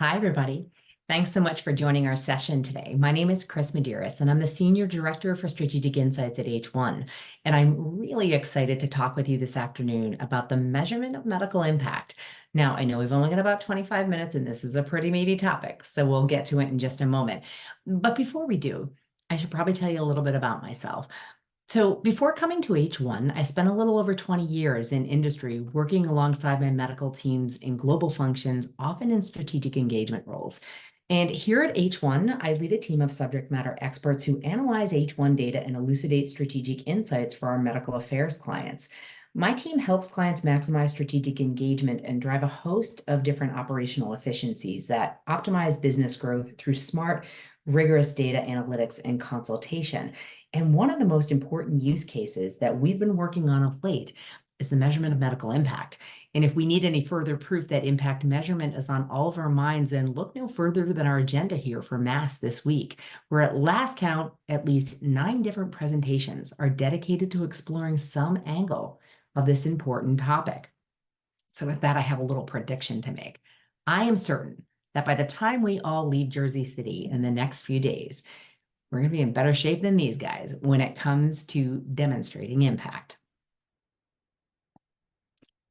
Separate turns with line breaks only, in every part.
Hi, everybody. Thanks so much for joining our session today. My name is Chris Medeiros, and I'm the Senior Director for Strategic Insights at H1. And I'm really excited to talk with you this afternoon about the measurement of medical impact. Now, I know we've only got about 25 minutes, and this is a pretty meaty topic, so we'll get to it in just a moment. But before we do, I should probably tell you a little bit about myself. So before coming to H1, I spent a little over 20 years in industry working alongside my medical teams in global functions, often in strategic engagement roles. And here at H1, I lead a team of subject matter experts who analyze H1 data and elucidate strategic insights for our medical affairs clients. My team helps clients maximize strategic engagement and drive a host of different operational efficiencies that optimize business growth through smart, rigorous data analytics and consultation. And one of the most important use cases that we've been working on of late is the measurement of medical impact. And if we need any further proof that impact measurement is on all of our minds, then look no further than our agenda here for MASS this week, where at last count, at least 9 different presentations are dedicated to exploring some angle of this important topic. So with that, I have a little prediction to make. I am certain that by the time we all leave Jersey City in the next few days, we're going to be in better shape than these guys when it comes to demonstrating impact.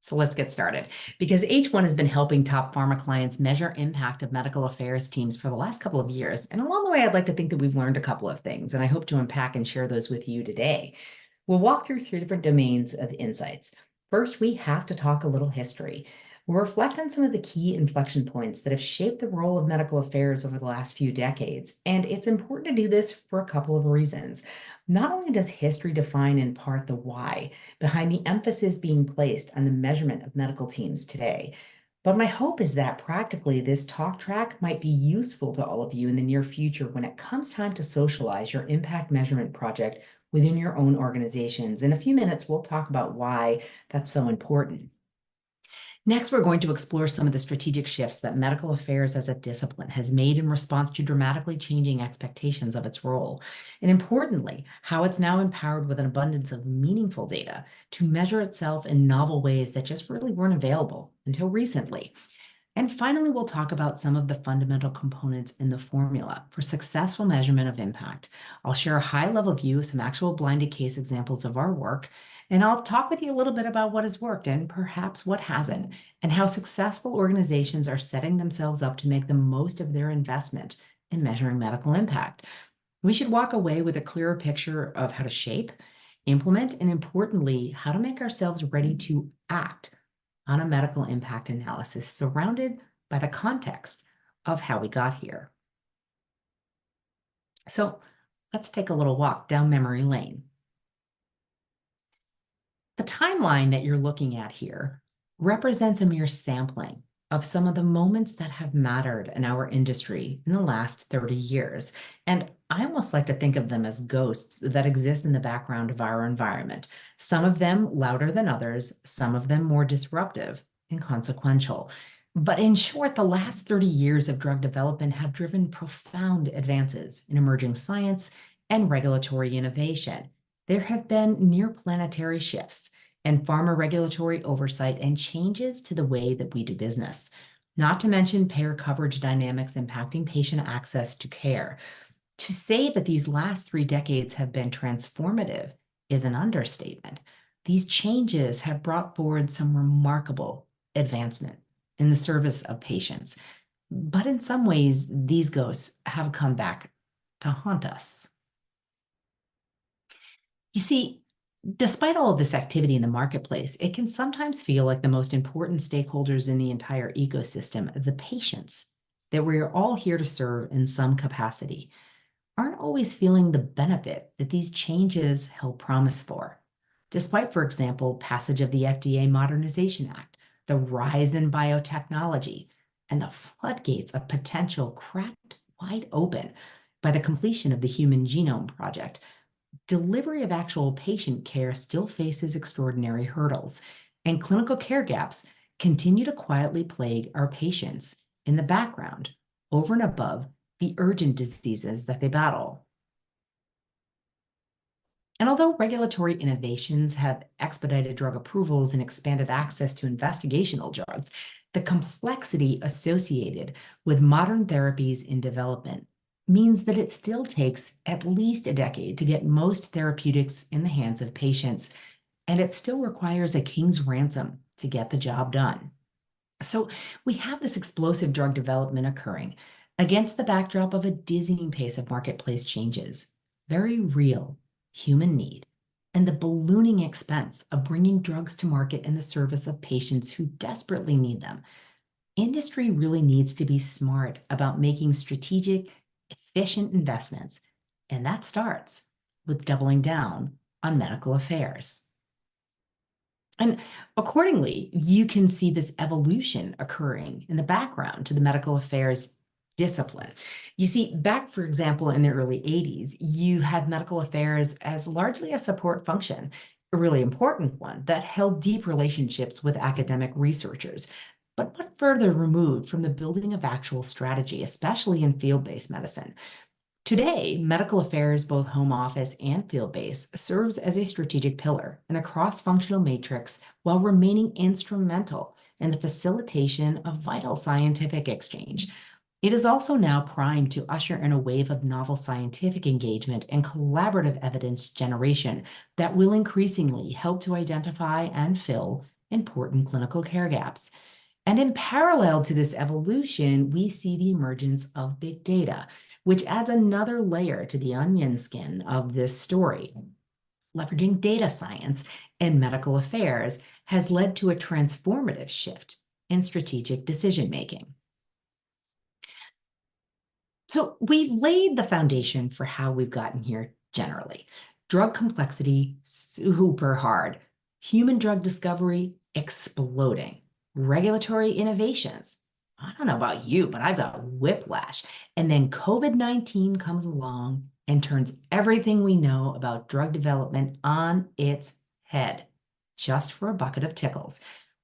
So let's get started. Because H1 has been helping top pharma clients measure impact of medical affairs teams for the last couple of years. And along the way, I'd like to think that we've learned a couple of things, and I hope to unpack and share those with you today. We'll walk through 3 different domains of insights. First, we have to talk a little history. We'll reflect on some of the key inflection points that have shaped the role of medical affairs over the last few decades. And it's important to do this for a couple of reasons. Not only does history define in part the why behind the emphasis being placed on the measurement of medical teams today, but my hope is that practically this talk track might be useful to all of you in the near future when it comes time to socialize your impact measurement project within your own organizations. In a few minutes, we'll talk about why that's so important. Next, we're going to explore some of the strategic shifts that medical affairs as a discipline has made in response to dramatically changing expectations of its role. And importantly, how it's now empowered with an abundance of meaningful data to measure itself in novel ways that just really weren't available until recently. And finally, we'll talk about some of the fundamental components in the formula for successful measurement of impact. I'll share a high-level view of some actual blinded case examples of our work, and I'll talk with you a little bit about what has worked and perhaps what hasn't, and how successful organizations are setting themselves up to make the most of their investment in measuring medical impact. We should walk away with a clearer picture of how to shape, implement, and importantly, how to make ourselves ready to act on a medical impact analysis surrounded by the context of how we got here. So let's take a little walk down memory lane. The timeline that you're looking at here represents a mere sampling of some of the moments that have mattered in our industry in the last 30 years. And I almost like to think of them as ghosts that exist in the background of our environment, some of them louder than others, some of them more disruptive and consequential. But in short, the last 30 years of drug development have driven profound advances in emerging science and regulatory innovation. There have been near planetary shifts and pharma regulatory oversight and changes to the way that we do business, not to mention payer coverage dynamics impacting patient access to care. To say that these last 3 decades have been transformative is an understatement. These changes have brought forward some remarkable advancement in the service of patients. But in some ways, these ghosts have come back to haunt us. You see, despite all of this activity in the marketplace, it can sometimes feel like the most important stakeholders in the entire ecosystem, the patients that we're all here to serve in some capacity, aren't always feeling the benefit that these changes held promise for. Despite, for example, passage of the FDA Modernization Act, the rise in biotechnology, and the floodgates of potential cracked wide open by the completion of the Human Genome Project, delivery of actual patient care still faces extraordinary hurdles, and clinical care gaps continue to quietly plague our patients in the background, over and above the urgent diseases that they battle. And although regulatory innovations have expedited drug approvals and expanded access to investigational drugs, the complexity associated with modern therapies in development means that it still takes at least a decade to get most therapeutics in the hands of patients, and it still requires a king's ransom to get the job done. So we have this explosive drug development occurring against the backdrop of a dizzying pace of marketplace changes, very real human need, and the ballooning expense of bringing drugs to market in the service of patients who desperately need them. Industry really needs to be smart about making strategic, efficient investments, and that starts with doubling down on medical affairs. And accordingly, you can see this evolution occurring in the background to the medical affairs discipline. You see, back, for example, in the early 80s, you had medical affairs as largely a support function, a really important one that held deep relationships with academic researchers, but what further removed from the building of actual strategy, especially in field-based medicine. Today, medical affairs, both home office and field-based, serves as a strategic pillar in a cross-functional matrix while remaining instrumental in the facilitation of vital scientific exchange. It is also now primed to usher in a wave of novel scientific engagement and collaborative evidence generation that will increasingly help to identify and fill important clinical care gaps. And in parallel to this evolution, we see the emergence of big data, which adds another layer to the onion skin of this story. Leveraging data science in medical affairs has led to a transformative shift in strategic decision-making. So we've laid the foundation for how we've gotten here generally. Drug complexity, super hard. Human drug discovery, exploding. Regulatory innovations. I don't know about you, but I've got whiplash. And then COVID-19 comes along and turns everything we know about drug development on its head, just for a bucket of tickles.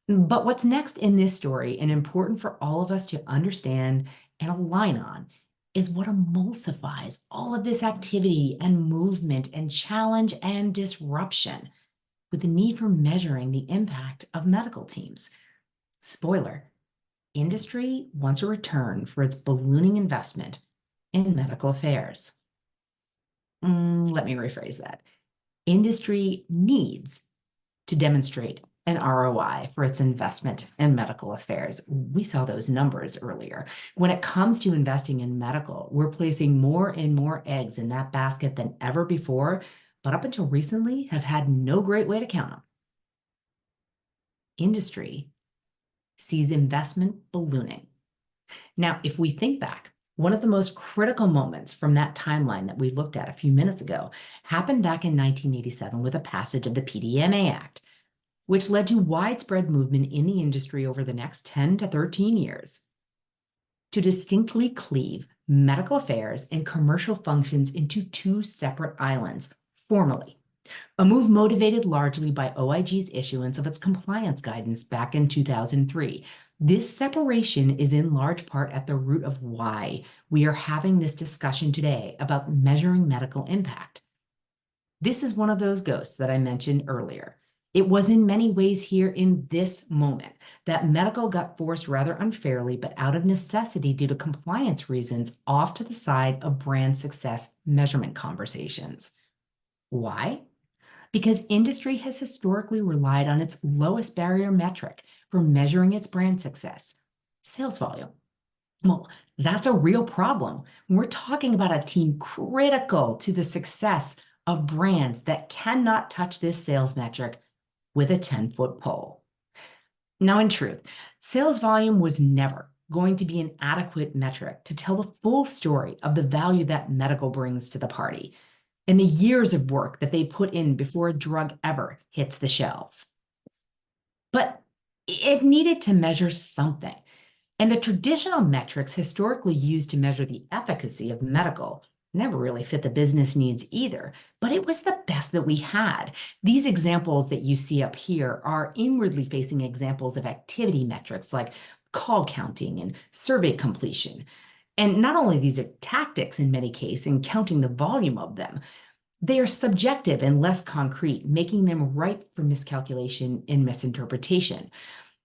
But what's next in this story, and important for all of us to understand and align on, is what emulsifies all of this activity and movement and challenge and disruption with the need for measuring the impact of medical teams. Spoiler, industry wants a return for its ballooning investment in medical affairs. Let me rephrase that. Industry needs to demonstrate an ROI for its investment in medical affairs. We saw those numbers earlier. When it comes to investing in medical, we're placing more and more eggs in that basket than ever before, but up until recently have had no great way to count them. Industry sees investment ballooning. Now, if we think back, one of the most critical moments from that timeline that we looked at a few minutes ago happened back in 1987 with the passage of the PDMA Act, which led to widespread movement in the industry over the next 10 to 13 years to distinctly cleave medical affairs and commercial functions into two separate islands, formally. A move motivated largely by OIG's issuance of its compliance guidance back in 2003. This separation is in large part at the root of why we are having this discussion today about measuring medical impact. This is one of those ghosts that I mentioned earlier. It was in many ways here in this moment that medical got forced rather unfairly, but out of necessity due to compliance reasons, off to the side of brand success measurement conversations. Why? Because industry has historically relied on its lowest barrier metric for measuring its brand success, sales volume. Well, that's a real problem. We're talking about a team critical to the success of brands that cannot touch this sales metric with a 10-foot pole. Now, in truth, sales volume was never going to be an adequate metric to tell the full story of the value that medical brings to the party and the years of work that they put in before a drug ever hits the shelves. But it needed to measure something. And the traditional metrics historically used to measure the efficacy of medical never really fit the business needs either, but it was the best that we had. These examples that you see up here are inwardly facing examples of activity metrics like call counting and survey completion. And not only these are tactics in many cases and counting the volume of them, They are subjective and less concrete, making them ripe for miscalculation and misinterpretation.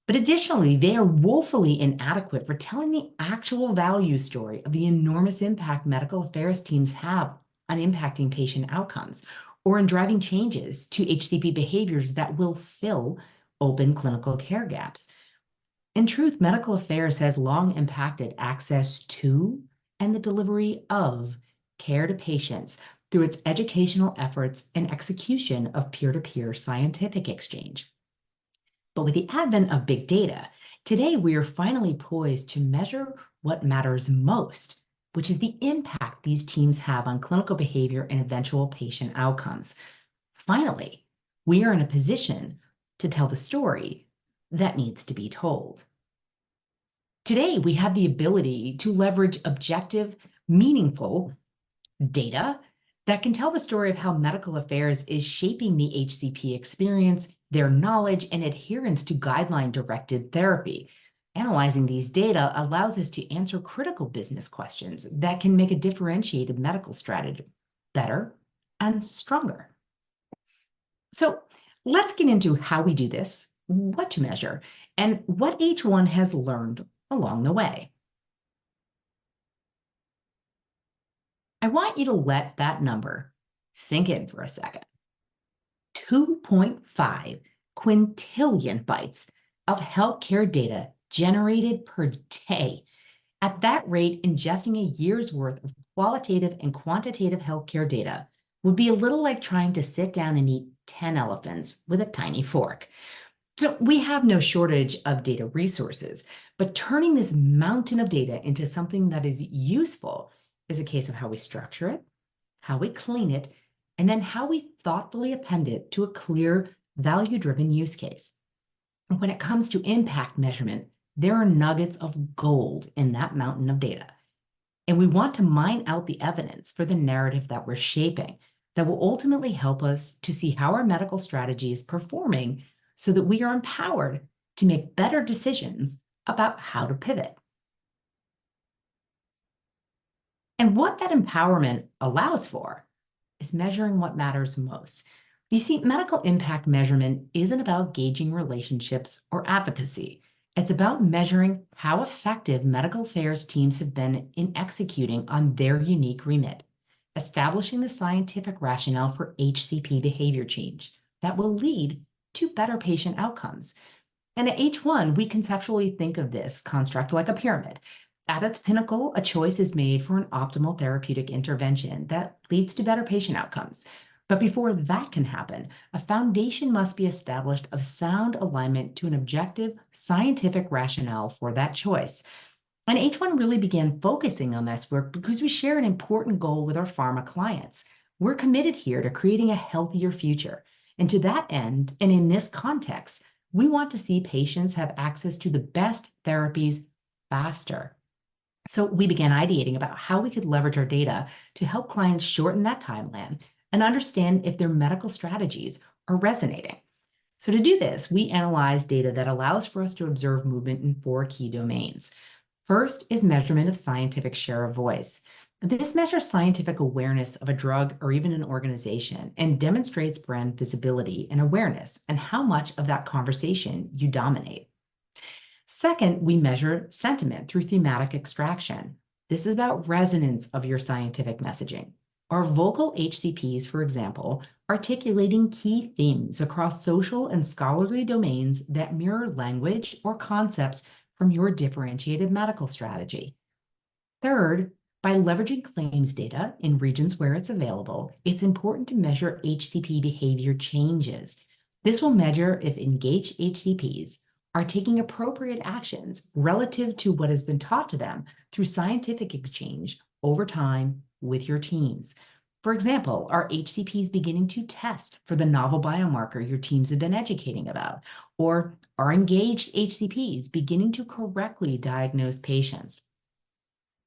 But additionally, they are woefully inadequate for telling the actual value story of the enormous impact medical affairs teams have on impacting patient outcomes or in driving changes to HCP behaviors that will fill open clinical care gaps. In truth, medical affairs has long impacted access to and the delivery of care to patients through its educational efforts and execution of peer-to-peer scientific exchange. But with the advent of big data, today we are finally poised to measure what matters most, which is the impact these teams have on clinical behavior and eventual patient outcomes. Finally, we are in a position to tell the story that needs to be told. Today, we have the ability to leverage objective, meaningful data that can tell the story of how medical affairs is shaping the HCP experience, their knowledge, and adherence to guideline-directed therapy. Analyzing these data allows us to answer critical business questions that can make a differentiated medical strategy better and stronger. So let's get into how we do this, what to measure, and what H1 has learned along the way. I want you to let that number sink in for a second. 2.5 quintillion bytes of healthcare data generated per day. At that rate, ingesting a year's worth of qualitative and quantitative healthcare data would be a little like trying to sit down and eat 10 elephants with a tiny fork. So we have no shortage of data resources, but turning this mountain of data into something that is useful is a case of how we structure it, how we clean it, and then how we thoughtfully append it to a clear, value-driven use case. And when it comes to impact measurement, there are nuggets of gold in that mountain of data. And we want to mine out the evidence for the narrative that we're shaping that will ultimately help us to see how our medical strategy is performing so that we are empowered to make better decisions about how to pivot. And what that empowerment allows for is measuring what matters most. You see, medical impact measurement isn't about gauging relationships or advocacy. It's about measuring how effective medical affairs teams have been in executing on their unique remit, establishing the scientific rationale for HCP behavior change that will lead to better patient outcomes. And at H1, we conceptually think of this construct like a pyramid. At its pinnacle, a choice is made for an optimal therapeutic intervention that leads to better patient outcomes. But before that can happen, a foundation must be established of sound alignment to an objective scientific rationale for that choice. And H1 really began focusing on this work because we share an important goal with our pharma clients. We're committed here to creating a healthier future. And to that end, and in this context, we want to see patients have access to the best therapies faster. So we began ideating about how we could leverage our data to help clients shorten that timeline and understand if their medical strategies are resonating. So to do this, we analyzed data that allows for us to observe movement in 4 key domains. First is measurement of scientific share of voice. This measures scientific awareness of a drug or even an organization and demonstrates brand visibility and awareness and how much of that conversation you dominate. Second, we measure sentiment through thematic extraction. This is about resonance of your scientific messaging. Our vocal HCPs, for example, articulating key themes across social and scholarly domains that mirror language or concepts from your differentiated medical strategy. Third, by leveraging claims data in regions where it's available, it's important to measure HCP behavior changes. This will measure if engaged HCPs are taking appropriate actions relative to what has been taught to them through scientific exchange over time with your teams. For example, are HCPs beginning to test for the novel biomarker your teams have been educating about? Or are engaged HCPs beginning to correctly diagnose patients?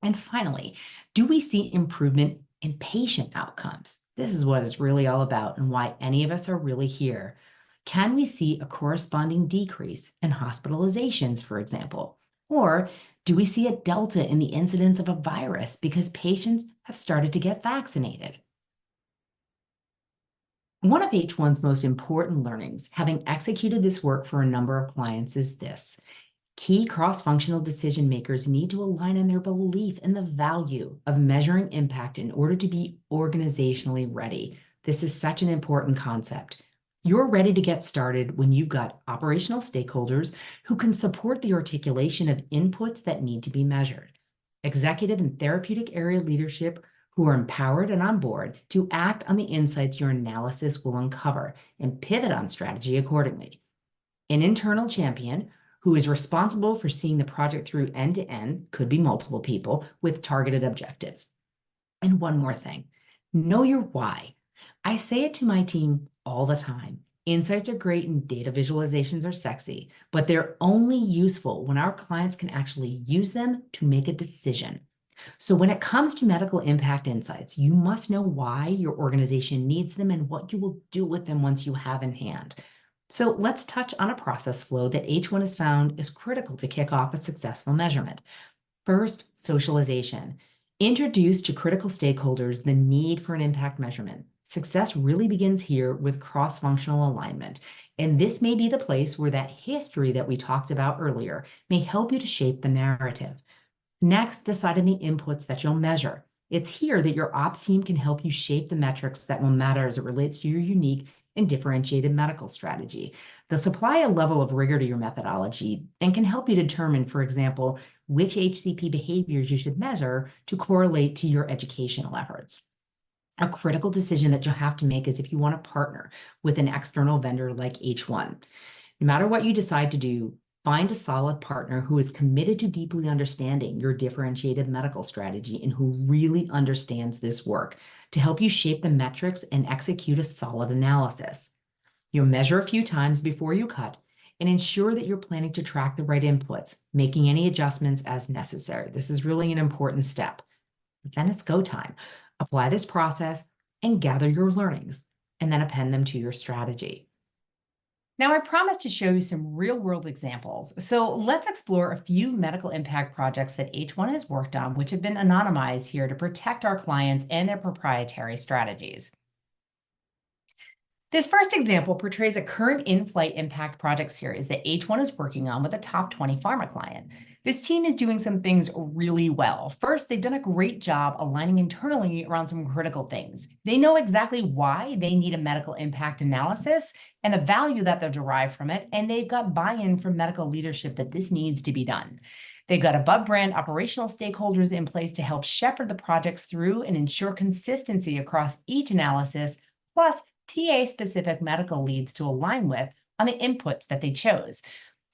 And finally, do we see improvement in patient outcomes? This is what it's really all about and why any of us are really here. Can we see a corresponding decrease in hospitalizations, for example? Or do we see a delta in the incidence of a virus because patients have started to get vaccinated? One of H1's most important learnings, having executed this work for a number of clients, is this. Key cross-functional decision makers need to align in their belief in the value of measuring impact in order to be organizationally ready. This is such an important concept. You're ready to get started when you've got operational stakeholders who can support the articulation of inputs that need to be measured, executive and therapeutic area leadership who are empowered and on board to act on the insights your analysis will uncover and pivot on strategy accordingly, an internal champion who is responsible for seeing the project through end to end, could be multiple people with targeted objectives. And one more thing, know your why. I say it to my team all the time. Insights are great and data visualizations are sexy, but they're only useful when our clients can actually use them to make a decision. So when it comes to medical impact insights, you must know why your organization needs them and what you will do with them once you have in hand. So let's touch on a process flow that H1 has found is critical to kick off a successful measurement. First, socialization. Introduce to critical stakeholders the need for an impact measurement. Success really begins here with cross-functional alignment, and this may be the place where that history that we talked about earlier may help you to shape the narrative. Next, decide on the inputs that you'll measure. It's here that your ops team can help you shape the metrics that will matter as it relates to your unique and differentiated medical strategy. They'll supply a level of rigor to your methodology and can help you determine, for example, which HCP behaviors you should measure to correlate to your educational efforts. A critical decision that you'll have to make is if you want to partner with an external vendor like H1. No matter what you decide to do, find a solid partner who is committed to deeply understanding your differentiated medical strategy and who really understands this work to help you shape the metrics and execute a solid analysis. You'll measure a few times before you cut and ensure that you're planning to track the right inputs, making any adjustments as necessary. This is really an important step. But then it's go time. Apply this process and gather your learnings, and then append them to your strategy. Now, I promised to show you some real-world examples, so let's explore a few medical impact projects that H1 has worked on, which have been anonymized here to protect our clients and their proprietary strategies. This first example portrays a current in-flight impact project series that H1 is working on with a top 20 pharma client. This team is doing some things really well. First, they've done a great job aligning internally around some critical things. They know exactly why they need a medical impact analysis and the value that they'll derive from it, and they've got buy-in from medical leadership that this needs to be done. They've got above-brand operational stakeholders in place to help shepherd the projects through and ensure consistency across each analysis, plus TA-specific medical leads to align with on the inputs that they chose.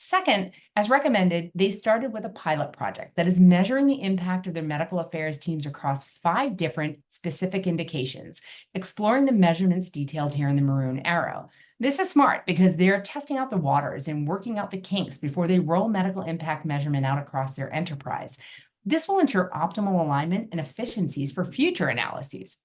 Second, as recommended, they started with a pilot project that is measuring the impact of their medical affairs teams across 5 different specific indications, exploring the measurements detailed here in the maroon arrow. This is smart because they're testing out the waters and working out the kinks before they roll medical impact measurement out across their enterprise. This will ensure optimal alignment and efficiencies for future analyses.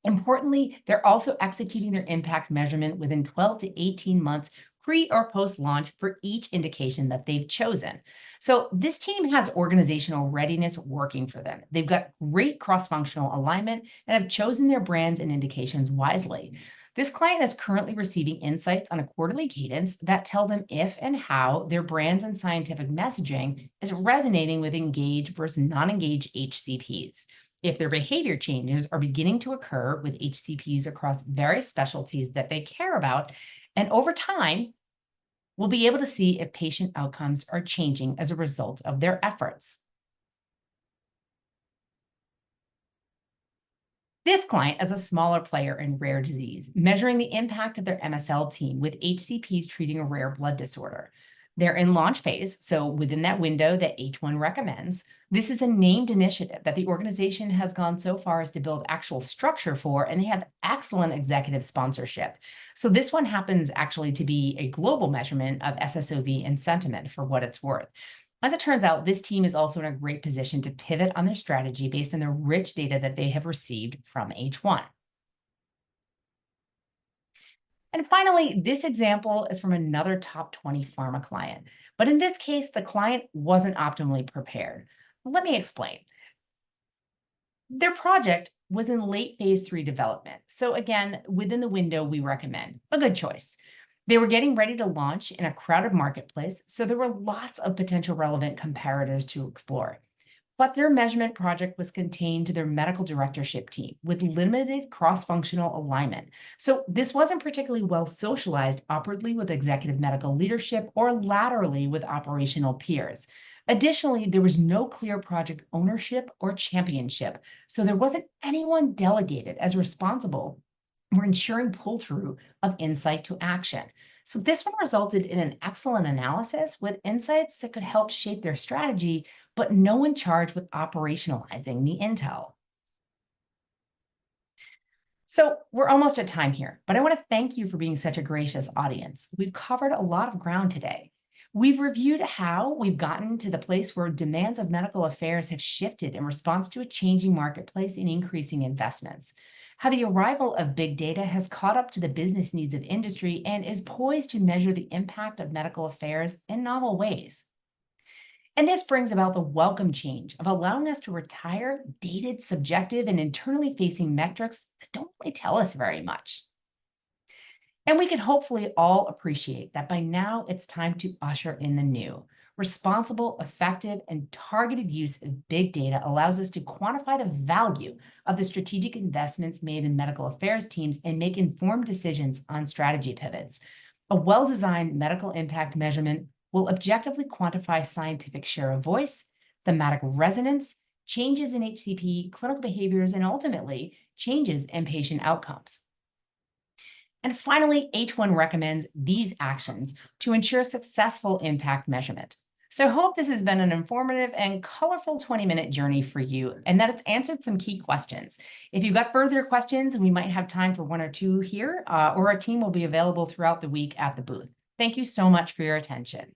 Importantly, they're also executing their impact measurement within 12 to 18 months pre or post-launch for each indication that they've chosen. So this team has organizational readiness working for them. They've got great cross-functional alignment and have chosen their brands and indications wisely. This client is currently receiving insights on a quarterly cadence that tell them if and how their brands and scientific messaging is resonating with engaged versus non-engaged HCPs. If their behavior changes are beginning to occur with HCPs across various specialties that they care about, and over time, we'll be able to see if patient outcomes are changing as a result of their efforts. This client is a smaller player in rare disease, measuring the impact of their MSL team with HCPs treating a rare blood disorder. They're in launch phase, so within that window that H1 recommends. This is a named initiative that the organization has gone so far as to build actual structure for, and they have excellent executive sponsorship. So this one happens actually to be a global measurement of SSOV and sentiment for what it's worth. As it turns out, this team is also in a great position to pivot on their strategy based on the rich data that they have received from H1. And finally, this example is from another top 20 pharma client. But in this case, the client wasn't optimally prepared. Let me explain. Their project was in late phase 3 development. So again, within the window we recommend, a good choice. They were getting ready to launch in a crowded marketplace, so there were lots of potential relevant comparators to explore. But their measurement project was contained to their medical directorship team with limited cross functional alignment. So this wasn't particularly well socialized upwardly with executive medical leadership or laterally with operational peers. Additionally, there was no clear project ownership or championship. So there wasn't anyone delegated as responsible for ensuring pull through of insight to action. So this one resulted in an excellent analysis with insights that could help shape their strategy, but no one charged with operationalizing the intel. So we're almost at time here, but I want to thank you for being such a gracious audience. We've covered a lot of ground today. We've reviewed how we've gotten to the place where demands of medical affairs have shifted in response to a changing marketplace and increasing investments. How the arrival of big data has caught up to the business needs of industry and is poised to measure the impact of medical affairs in novel ways. And this brings about the welcome change of allowing us to retire dated, subjective, and internally facing metrics that don't really tell us very much. And we can hopefully all appreciate that by now it's time to usher in the new. Responsible, effective, and targeted use of big data allows us to quantify the value of the strategic investments made in medical affairs teams and make informed decisions on strategy pivots. A well designed medical impact measurement will objectively quantify scientific share of voice, thematic resonance, changes in HCP, clinical behaviors, and ultimately changes in patient outcomes. And finally, H1 recommends these actions to ensure successful impact measurement. So I hope this has been an informative and colorful 20-minute journey for you and that it's answered some key questions. If you've got further questions, we might have time for one or two here, or our team will be available throughout the week at the booth. Thank you so much for your attention.